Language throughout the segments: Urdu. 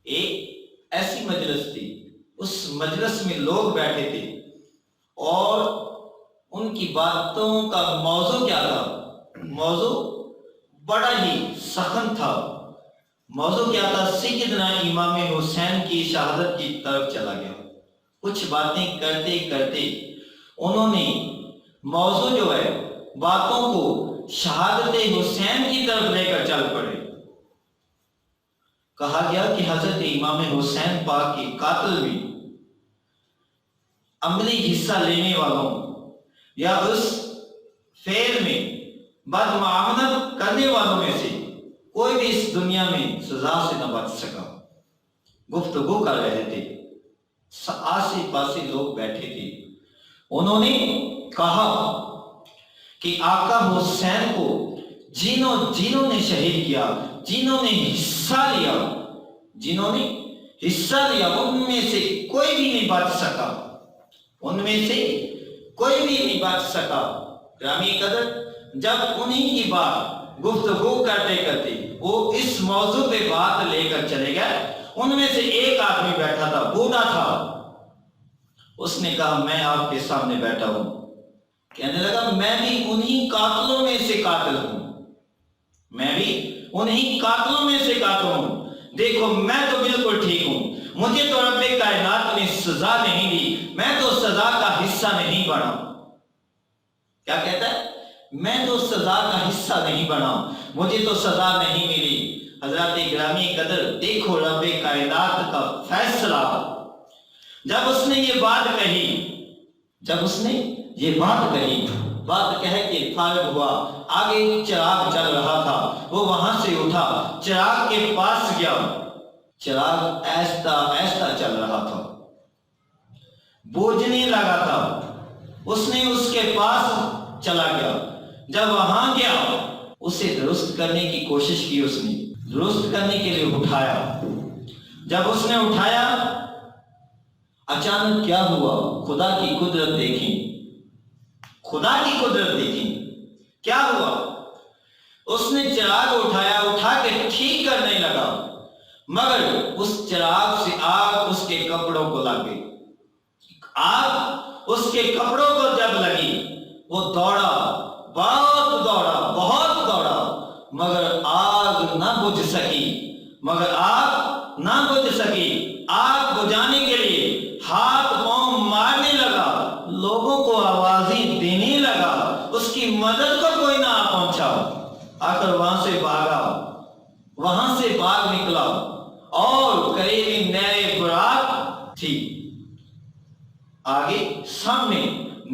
ایک ایسی مجلس تھی، اس مجلس میں لوگ بیٹھے تھے اور ان کی باتوں کا موضوع کیا تھا؟ موضوع بڑا ہی سخن تھا۔ موضوع کیا تھا؟ سیدنا امام حسین کی شہادت کی طرف چلا گیا۔ کچھ باتیں کرتے کرتے انہوں نے موضوع جو ہے باتوں کو شہادت حسین کی طرف لے کر چل پڑے۔ کہا گیا کہ حضرت امام حسین پاک کے قاتل بھی عملی حصہ لینے والوں یا اس فعل میں بدمعاملت کرنے والوں میں سے کوئی بھی اس دنیا میں سزا سے نہ بچ سکا۔ گفتگو کر رہے تھے، آسے پاسے لوگ بیٹھے تھے۔ انہوں نے کہا کہ آقا حسین کو جنہوں نے شہید کیا، جنہوں نے حصہ لیا ان میں سے کوئی بھی نہیں بچ سکا، گرامی قدر جب انہی کی بات گفتگو کرتے کرتے وہ اس موضوع پہ بات لے کر چلے گئے، ان میں سے ایک آدمی بیٹھا تھا، بوڑھا تھا، اس نے کہا میں آپ کے سامنے بیٹھا ہوں، کہنے لگا میں بھی انہی قاتلوں میں سے قاتل ہوں، دیکھو میں تو بالکل ٹھیک ہوں، مجھے تو رب کائنات نے سزا نہیں دی، میں تو سزا کا حصہ نہیں بنا۔ کیا کہتا ہے؟ میں تو سزا کا حصہ نہیں بنا، مجھے تو سزا نہیں ملی۔ حضرات گرامی قدر دیکھو رب کائنات کا فیصلہ۔ جب اس نے یہ بات کہی، بات کہہ کے فارغ ہوا، آگے چراغ جل رہا تھا، وہ وہاں سے اٹھا، چراغ کے پاس گیا، چراغ ایستا ایستا چل رہا تھا، بوجھنے لگا تھا، اس نے اس کے پاس چلا گیا، جب وہاں گیا اسے درست کرنے کی کوشش کی، اس نے درست کرنے کے لیے اٹھایا، جب اس نے اٹھایا اچانک کیا ہوا؟ خدا کی قدرت دیکھیں، کیا ہوا؟ اس نے چراغ اٹھایا، اٹھا کے ٹھیک کرنے لگا، مگر اس چراغ سے آگ اس کے کپڑوں کو لگ گئی۔ آگ اس کے کپڑوں کو جب لگی، وہ دوڑا، بہت دوڑا، مگر آگ نہ بجھ سکی۔ آگ بجھانے کے لیے ہاتھ پاؤں مارنے لگا، لوگوں کو آوازیں دینے لگا، اس کی مدد کو کوئی نہ پہنچا۔ آخر وہاں سے باغ نکلا اور قریبی نہر فرات تھی، آگے سامنے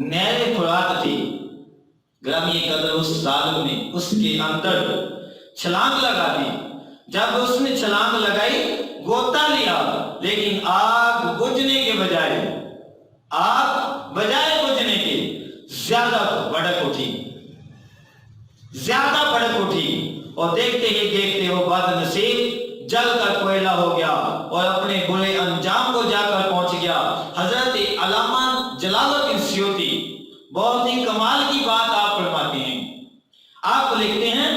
نہر فرات تھی۔ گرامی قدر اس ظالم نے اس کے اندر چھلانگ لگا دی، جب اس نے چھلانگ لگائی غوطہ لیا، لیکن آگ بجھنے کے بجائے بجھنے کے زیادہ بھڑک اٹھی اور دیکھتے ہی دیکھتے وہ بد نصیب جل کر کوئلہ ہو گیا اور اپنے برے انجام کو جا کر پہنچ گیا۔ حضرت علامہ جلال الدین سیوطی بہت ہی کمال کی بات آپ فرماتے ہیں، آپ لکھتے ہیں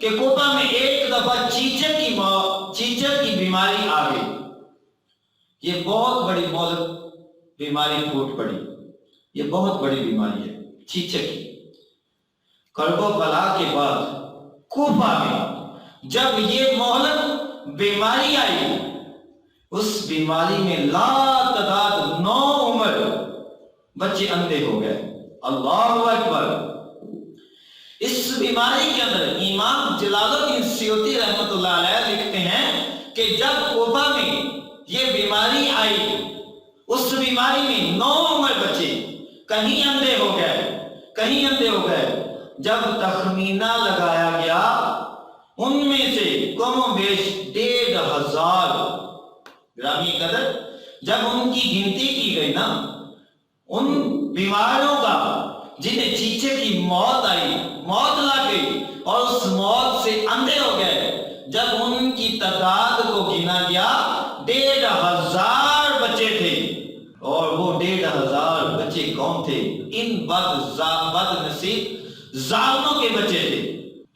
کہ کوپا میں ایک دفعہ چیچک کی بیماری آ گئی، یہ بہت بڑی مہلک بیماری پھوٹ پڑی، یہ بہت بڑی بیماری ہے چیچک کی۔ کرب و بلا کے بعد کوفہ میں جب یہ مہلک بیماری آئی، اس بیماری میں لاتعداد 9 عمر بچے اندھے ہو گئے۔ اللہ اکبر۔ اس بیماری کے اندر امام جلال الدین سیوطی رحمۃ اللہ علیہ لکھتے ہیں کہ جب کوفہ میں یہ بیماری آئی، اس بیماری میں 9 عمر بچے کہیں اندھے ہو گئے۔ جب تخمینہ لگایا گیا ان میں سے کم و بیش 1500، گرامی قدر جب ان کی گنتی کی گئی نا، ان بیماروں کا جنہیں چیچے کی موت لگ گئی اور اس موت سے اندھے ہو گئے، جب ان کی تعداد کو گنا گیا 1500 بچے تھے۔ اور وہ 1500 بچے کون تھے؟ ان بد نصیب ظالموں کے بچے تھے۔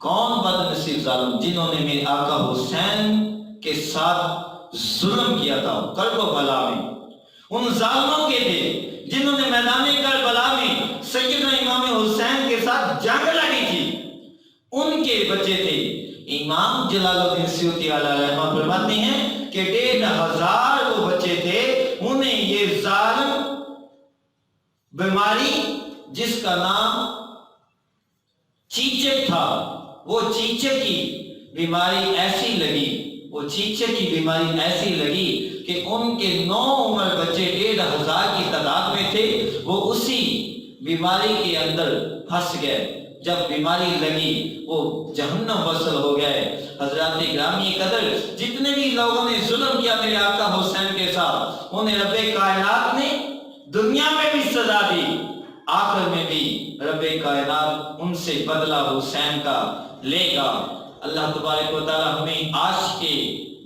کون بد نصیب ظالم؟ جنہوں نے میرے آقا حسین کے ساتھ ظلم کیا تھا کربلا میں، ان ظالموں کے تھے جنہوں نے میدان کربلا میں سیدنا امام حسین کے ساتھ جنگ لڑی تھی، ان کے بچے تھے۔ امام جلال الدین سیوطی علیہ رحمہ فرماتے ہیں کہ 1500 وہ بچے تھے، انہیں یہ ظالم بیماری جس کا نام چیچک تھا، وہ چیچک کی بیماری ایسی لگی، وہ چیچک کی بیماری ایسی لگی کہ ان کے 9 عمر بچے 1500 کی تعداد میں تھے، وہ اسی بیماری کے اندر پھنس گئے۔ جب بیماری لگی وہ جہنم وصل ہو گئے۔ حضرات گرامی قدر، جتنے بھی لوگوں نے ظلم کیا میرے آقا حسین کے ساتھ، انہیں رب کائنات نے دنیا میں بھی سزا دی، آخر میں بھی رب کائنات ان سے بدلہ حسین کا لے گا۔ اللہ تبارک و تعالی ہمیں عاشق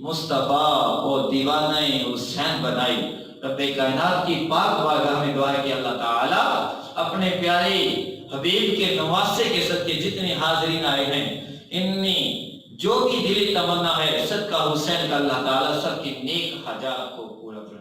مصطفیٰ اور دیوانہ حسین بنائی۔ رب کائنات کی پاک بارگاہ میں دعا ہے کہ اللہ تعالی اپنے پیارے حبیب کے نواسے کے صدقے جتنے حاضرین آئے ہیں، ان میں جو بھی دلی تمنا ہے صدقہ حسین کا اللہ تعالی سب کی نیک حاجات کو پورا کرے۔